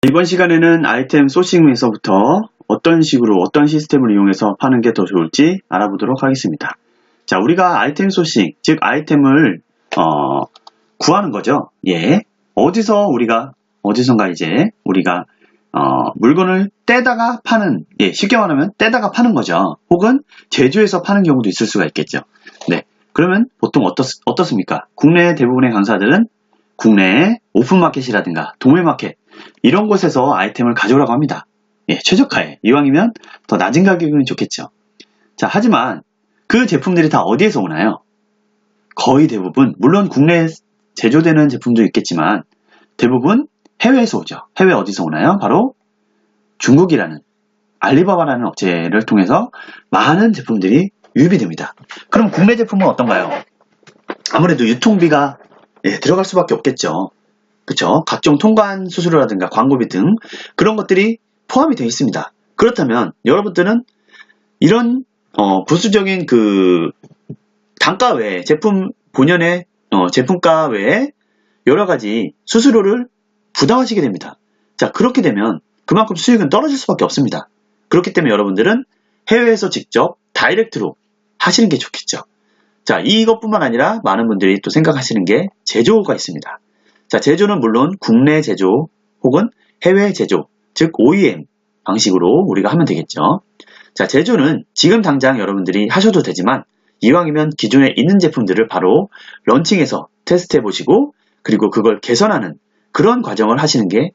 이번 시간에는 아이템 소싱에서부터 어떤 식으로 어떤 시스템을 이용해서 파는 게 더 좋을지 알아보도록 하겠습니다. 자, 우리가 아이템 소싱, 즉 아이템을 구하는 거죠. 예. 어디선가 이제 우리가 물건을 떼다가 파는, 쉽게 말하면 떼다가 파는 거죠. 혹은 제조해서 파는 경우도 있을 수가 있겠죠. 네. 그러면 보통 어떻습니까? 국내 대부분의 강사들은 국내 오픈마켓이라든가 도매마켓 이런 곳에서 아이템을 가져오라고 합니다. 최저가에. 이왕이면 더 낮은 가격이면 좋겠죠. 자, 하지만 그 제품들이 다 어디에서 오나요? 거의 대부분, 물론 국내에 제조되는 제품도 있겠지만 대부분 해외에서 오죠. 해외 어디서 오나요? 바로 중국이라는 알리바바라는 업체를 통해서 많은 제품들이 유입이 됩니다. 그럼 국내 제품은 어떤가요? 아무래도 유통비가 들어갈 수밖에 없겠죠. 그쵸? 각종 통관 수수료라든가 광고비 등 그런 것들이 포함이 되어 있습니다. 그렇다면 여러분들은 이런 부수적인 그 단가 외에 제품 본연의 제품가 외에 여러 가지 수수료를 부담하시게 됩니다. 자, 그렇게 되면 그만큼 수익은 떨어질 수밖에 없습니다. 그렇기 때문에 여러분들은 해외에서 직접 다이렉트로 하시는 게 좋겠죠. 자, 이것뿐만 아니라 많은 분들이 또 생각하시는 게 제조가 있습니다. 자, 제조는 물론 국내 제조 혹은 해외 제조, 즉 OEM 방식으로 우리가 하면 되겠죠. 자, 제조는 지금 당장 여러분들이 하셔도 되지만 이왕이면 기존에 있는 제품들을 바로 런칭해서 테스트해 보시고 그리고 그걸 개선하는 그런 과정을 하시는 게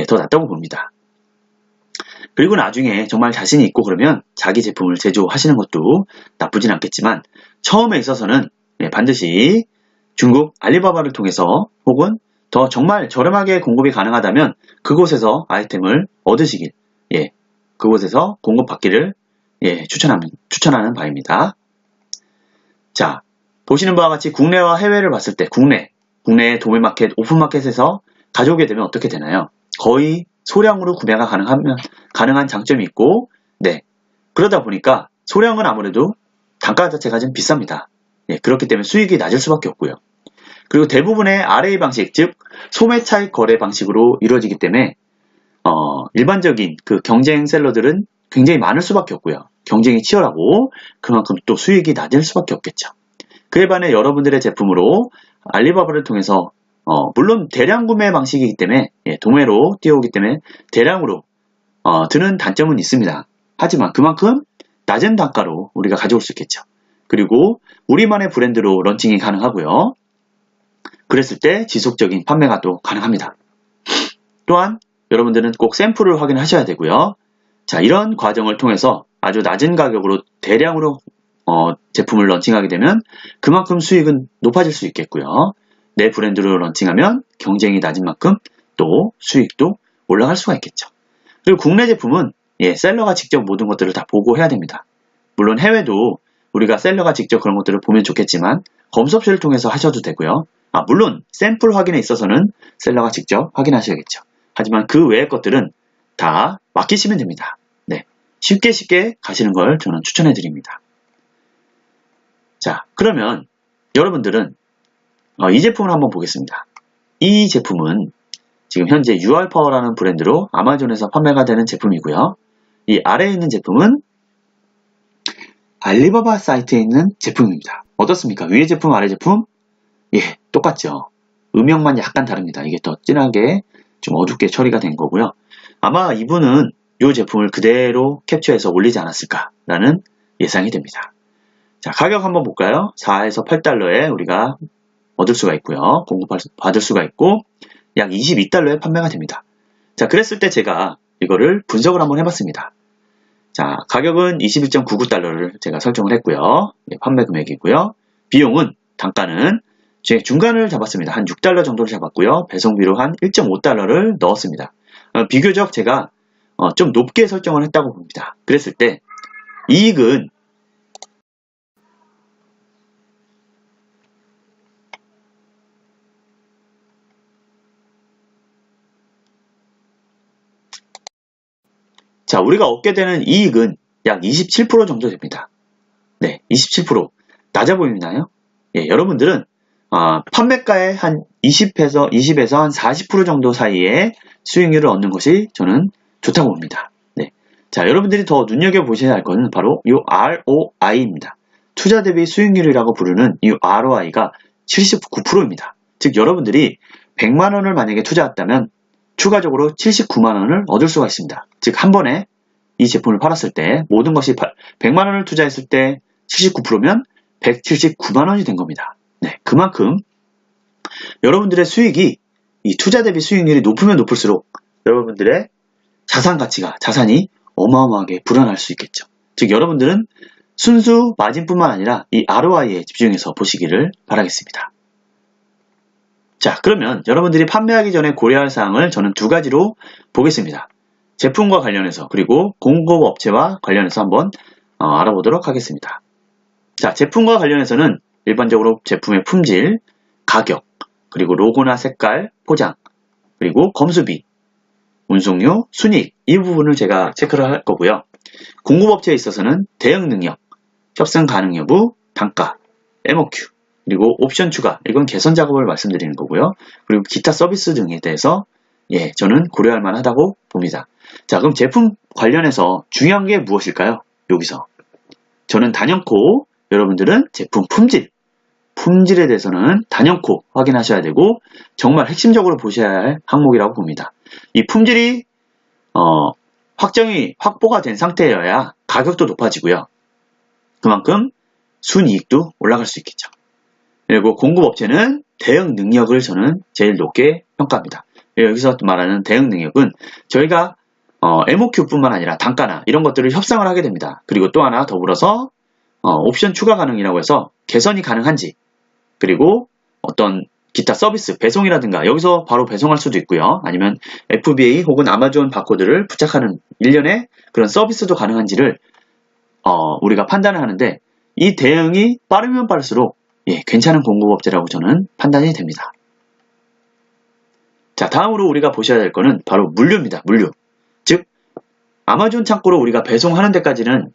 더 낫다고 봅니다. 그리고 나중에 정말 자신이 있고 그러면 자기 제품을 제조하시는 것도 나쁘진 않겠지만 처음에 있어서는 반드시 중국 알리바바를 통해서 혹은 더 정말 저렴하게 공급이 가능하다면 그곳에서 아이템을 얻으시길, 그곳에서 공급받기를 추천하는 바입니다. 자, 보시는 바와 같이 국내와 해외를 봤을 때 국내의 도매마켓, 오픈마켓에서 가져오게 되면 어떻게 되나요? 거의 소량으로 구매가 가능한 장점이 있고, 그러다 보니까 소량은 아무래도 단가 자체가 좀 비쌉니다. 그렇기 때문에 수익이 낮을 수밖에 없고요. 그리고 대부분의 RA 방식, 즉 소매 차익 거래 방식으로 이루어지기 때문에 일반적인 그 경쟁 셀러들은 굉장히 많을 수밖에 없고요. 경쟁이 치열하고 그만큼 또 수익이 낮을 수밖에 없겠죠. 그에 반해 여러분들의 제품으로 알리바바를 통해서 물론 대량 구매 방식이기 때문에 도매로 뛰어오기 때문에 대량으로 드는 단점은 있습니다. 하지만 그만큼 낮은 단가로 우리가 가져올 수 있겠죠. 그리고 우리만의 브랜드로 런칭이 가능하고요. 그랬을 때 지속적인 판매가 또 가능합니다. 또한 여러분들은 꼭 샘플을 확인하셔야 되고요. 자, 이런 과정을 통해서 아주 낮은 가격으로 대량으로 제품을 런칭하게 되면 그만큼 수익은 높아질 수 있겠고요. 내 브랜드로 런칭하면 경쟁이 낮은 만큼 또 수익도 올라갈 수가 있겠죠. 그리고 국내 제품은 셀러가 직접 모든 것들을 다 보고 해야 됩니다. 물론 해외도 우리가 셀러가 직접 그런 것들을 보면 좋겠지만 검수업체를 통해서 하셔도 되고요. 물론 샘플 확인에 있어서는 셀러가 직접 확인하셔야겠죠. 하지만 그 외의 것들은 다 맡기시면 됩니다. 쉽게 가시는 걸 저는 추천해 드립니다. 자, 그러면 여러분들은 이 제품을 한번 보겠습니다. 이 제품은 지금 현재 UR파워라는 브랜드로 아마존에서 판매가 되는 제품이고요. 이 아래에 있는 제품은 알리바바 사이트에 있는 제품입니다. 어떻습니까? 위에 제품, 아래 제품? 똑같죠. 음영만 약간 다릅니다. 이게 더 진하게 좀 어둡게 처리가 된 거고요. 아마 이분은 이 제품을 그대로 캡처해서 올리지 않았을까라는 예상이 됩니다. 자, 가격 한번 볼까요? 4에서 8달러에 우리가 얻을 수가 있고요. 받을 수가 있고 약 22달러에 판매가 됩니다. 자, 그랬을 때 제가 이거를 분석을 한번 해봤습니다. 자, 가격은 21.99달러를 제가 설정을 했고요. 판매 금액이고요. 비용은 단가는 제 중간을 잡았습니다. 한 6달러 정도를 잡았고요. 배송비로 한 1.5달러를 넣었습니다. 비교적 제가 좀 높게 설정을 했다고 봅니다. 그랬을 때 이익은 자, 우리가 얻게 되는 이익은 약 27% 정도 됩니다. 27%. 낮아 보이나요? 여러분들은 판매가의 한 20에서 한 40% 정도 사이에 수익률을 얻는 것이 저는 좋다고 봅니다. 네. 자, 여러분들이 더 눈여겨보셔야 할 것은 바로 이 ROI입니다. 투자 대비 수익률이라고 부르는 이 ROI가 79%입니다. 즉, 여러분들이 100만 원을 만약에 투자했다면 추가적으로 79만 원을 얻을 수가 있습니다. 즉, 한 번에 이 제품을 팔았을 때 모든 것이 100만 원을 투자했을 때 79%면 179만 원이 된 겁니다. 네, 그만큼 여러분들의 수익이 이 투자 대비 수익률이 높으면 높을수록 여러분들의 자산이 어마어마하게 불어날 수 있겠죠. 즉, 여러분들은 순수 마진뿐만 아니라 이 ROI에 집중해서 보시기를 바라겠습니다. 자, 그러면 여러분들이 판매하기 전에 고려할 사항을 저는 두 가지로 보겠습니다. 제품과 관련해서 그리고 공급업체와 관련해서 한번 알아보도록 하겠습니다. 자, 제품과 관련해서는 일반적으로 제품의 품질, 가격, 그리고 로고나 색깔, 포장, 그리고 검수비, 운송료, 순이익 이 부분을 제가 체크를 할 거고요. 공급업체에 있어서는 대응 능력, 협상 가능 여부, 단가, MOQ, 그리고 옵션 추가, 이건 개선 작업을 말씀드리는 거고요. 그리고 기타 서비스 등에 대해서 저는 고려할 만하다고 봅니다. 자, 그럼 제품 관련해서 중요한 게 무엇일까요? 여기서 저는 단연코 여러분들은 제품 품질에 대해서는 단연코 확인하셔야 되고 정말 핵심적으로 보셔야 할 항목이라고 봅니다. 이 품질이 확보가 된 상태여야 가격도 높아지고요. 그만큼 순이익도 올라갈 수 있겠죠. 그리고 공급업체는 대응 능력을 저는 제일 높게 평가합니다. 여기서 말하는 대응 능력은 저희가 MOQ뿐만 아니라 단가나 이런 것들을 협상을 하게 됩니다. 그리고 또 하나 더불어서 옵션 추가 가능이라고 해서 개선이 가능한지, 그리고 어떤 기타 서비스, 배송이라든가 여기서 바로 배송할 수도 있고요. 아니면 FBA 혹은 아마존 바코드를 부착하는 일련의 그런 서비스도 가능한지를 우리가 판단을 하는데 이 대응이 빠르면 빠를수록 괜찮은 공급업체라고 저는 판단이 됩니다. 자, 다음으로 우리가 보셔야 될 거는 바로 물류입니다. 물류. 즉, 아마존 창고로 우리가 배송하는 데까지는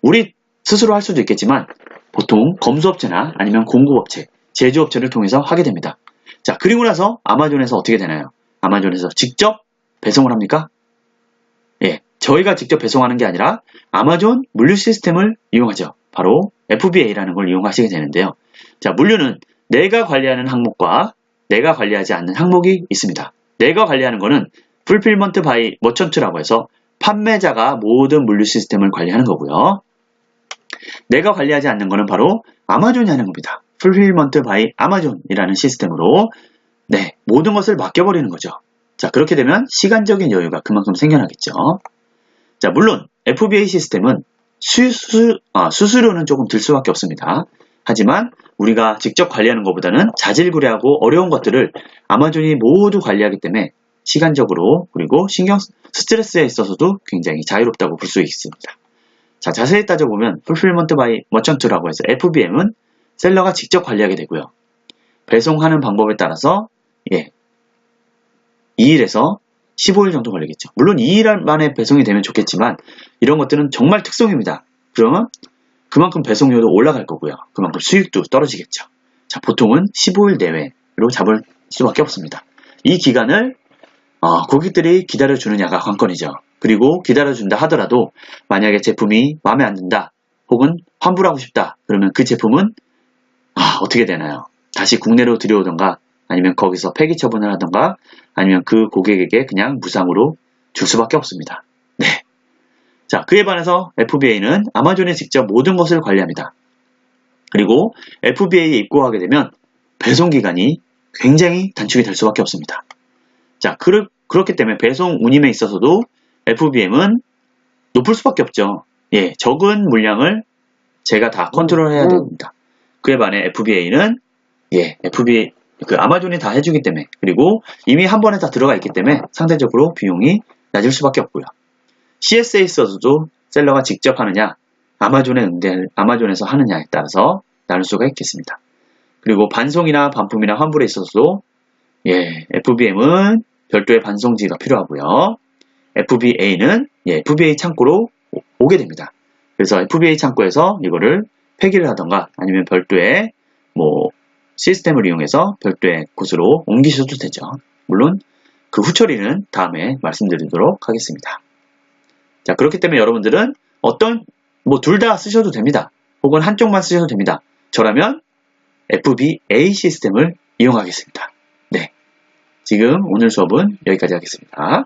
우리 스스로 할 수도 있겠지만 보통 검수업체나 아니면 공급업체, 제조업체를 통해서 하게 됩니다. 자, 그리고 나서 아마존에서 어떻게 되나요? 아마존에서 직접 배송을 합니까? 저희가 직접 배송하는 게 아니라 아마존 물류 시스템을 이용하죠. 바로 FBA라는 걸 이용하시게 되는데요. 자, 물류는 내가 관리하는 항목과 내가 관리하지 않는 항목이 있습니다. 내가 관리하는 거는 Fulfillment by Merchant라고 해서 판매자가 모든 물류 시스템을 관리하는 거고요. 내가 관리하지 않는 거는 바로 아마존이 하는 겁니다. Fulfillment by Amazon이라는 시스템으로 모든 것을 맡겨버리는 거죠. 자, 그렇게 되면 시간적인 여유가 그만큼 생겨나겠죠. 자, 물론 FBA 시스템은 수수료는 조금 들 수밖에 없습니다. 하지만 우리가 직접 관리하는 것보다는 자질구레하고 어려운 것들을 아마존이 모두 관리하기 때문에 시간적으로 그리고 스트레스에 있어서도 굉장히 자유롭다고 볼 수 있습니다. 자, 자세히 따져보면 Fulfillment by Merchant라고 해서 FBM은 셀러가 직접 관리하게 되고요. 배송하는 방법에 따라서 2일에서 15일 정도 걸리겠죠. 물론 2일 만에 배송이 되면 좋겠지만 이런 것들은 정말 특송입니다. 그러면 그만큼 배송료도 올라갈 거고요. 그만큼 수익도 떨어지겠죠. 자, 보통은 15일 내외로 잡을 수밖에 없습니다. 이 기간을 고객들이 기다려주느냐가 관건이죠. 그리고 기다려준다 하더라도 만약에 제품이 마음에 안 든다 혹은 환불하고 싶다 그러면 그 제품은 어떻게 되나요? 다시 국내로 들여오던가 아니면 거기서 폐기 처분을 하던가 아니면 그 고객에게 그냥 무상으로 줄 수밖에 없습니다. 자, 그에 반해서 FBA는 아마존이 직접 모든 것을 관리합니다. 그리고 FBA에 입고하게 되면 배송기간이 굉장히 단축이 될 수밖에 없습니다. 자, 그렇기 때문에 배송 운임에 있어서도 FBM은 높을 수밖에 없죠. 적은 물량을 제가 다 컨트롤해야 됩니다. 그에 반해 FBA는 아마존이 다 해주기 때문에 그리고 이미 한 번에 다 들어가 있기 때문에 상대적으로 비용이 낮을 수밖에 없고요. CS에 있어서도 셀러가 직접 하느냐 아마존에서 하느냐에 따라서 나눌 수가 있겠습니다. 그리고 반송이나 반품이나 환불에 있어서도 FBM은 별도의 반송지가 필요하고요. FBA는 FBA 창고로 오게 됩니다. 그래서 FBA 창고에서 이거를 폐기를 하던가 아니면 별도의 시스템을 이용해서 별도의 곳으로 옮기셔도 되죠. 물론 그 후처리는 다음에 말씀드리도록 하겠습니다. 자, 그렇기 때문에 여러분들은 둘 다 쓰셔도 됩니다. 혹은 한쪽만 쓰셔도 됩니다. 저라면 FBA 시스템을 이용하겠습니다. 네. 지금 오늘 수업은 여기까지 하겠습니다.